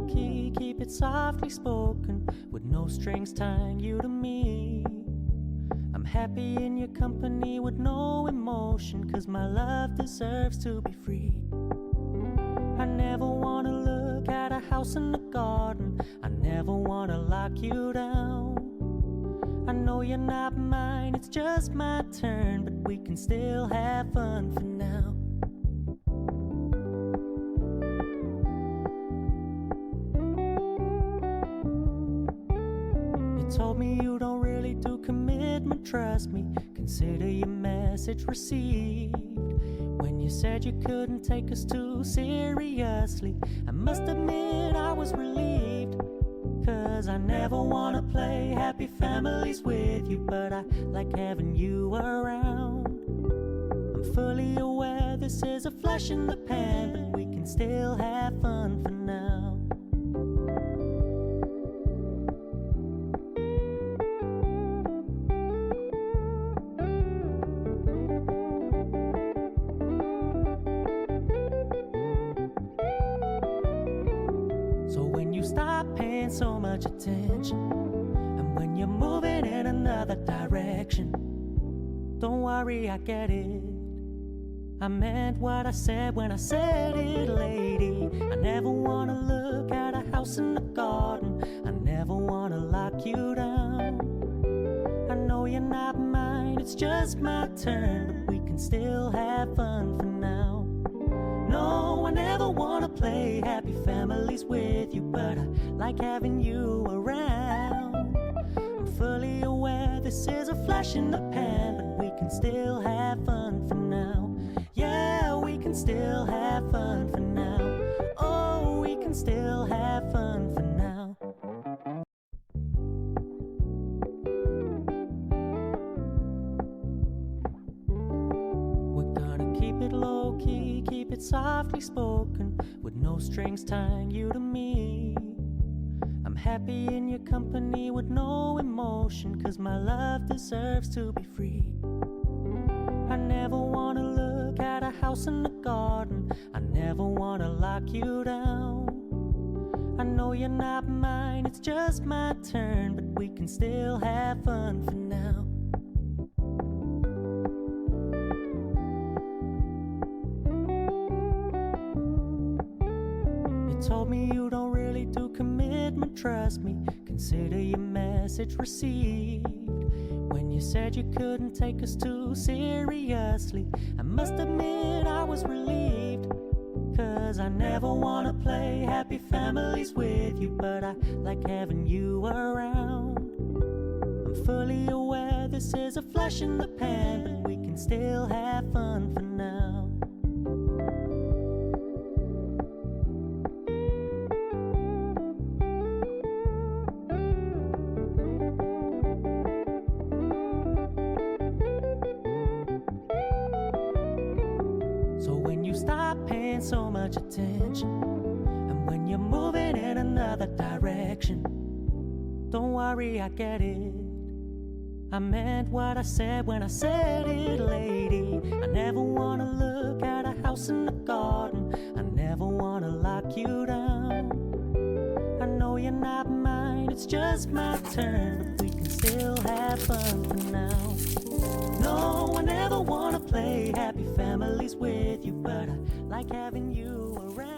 low-key, keep it softly spoken, with no strings tying you to me. I'm happy in your company with no emotion, 'cause my love deserves to be free. I never wanna look at a house in the garden, I never wanna lock you down. I know you're not mine, it's just my turn, but we can still have fun for now. You told me you don't really do commitment, trust me, consider your message received. When you said you couldn't take us too seriously, I must admit I was relieved. 'Cause I never wanna play happy families with you, but I like having you around. I'm fully aware this is a flash in the pan, but we can still have fun for now. So when you stop paying so much attention, and when you're moving in another direction, don't worry, I get it. I meant what I said when I said it, lady. I never wanna look at a house in the garden, I never wanna lock you down. I know you're not mine, it's just my turn, but we can still have fun for now. No, I never wanna play happy families with you, but I like having you around. I'm fully aware this is a flash in the pan, but we can still have fun for now. Yeah, we can still have fun for now. Oh, we can still have fun for now. We're gonna keep it low-key, keep it softly spoken, with no strings tying you to me. I'm happy in your company with no emotion, 'cause my love deserves to be free. I never wanna look at a house in the garden, I never wanna lock you down. I know you're not mine, it's just my turn, but we can still have fun for now. You told me you don't really do commitment, trust me, consider your message received. When you said you couldn't take us too seriously, I must admit I was relieved. 'Cause I never wanna play happy families with you, but I like having you around. I'm fully aware this is a flash in the pan, but we can still have fun for now. So when you stop paying so much attention, and when you're moving in another direction, don't worry, I get it. I meant what I said when I said it, lady. I never wanna look at a house in the garden, I never wanna lock you down. I know you're not mine, it's just my turn, but we can still have fun for now. No, I never wanna play happy families with you, but I like having you around.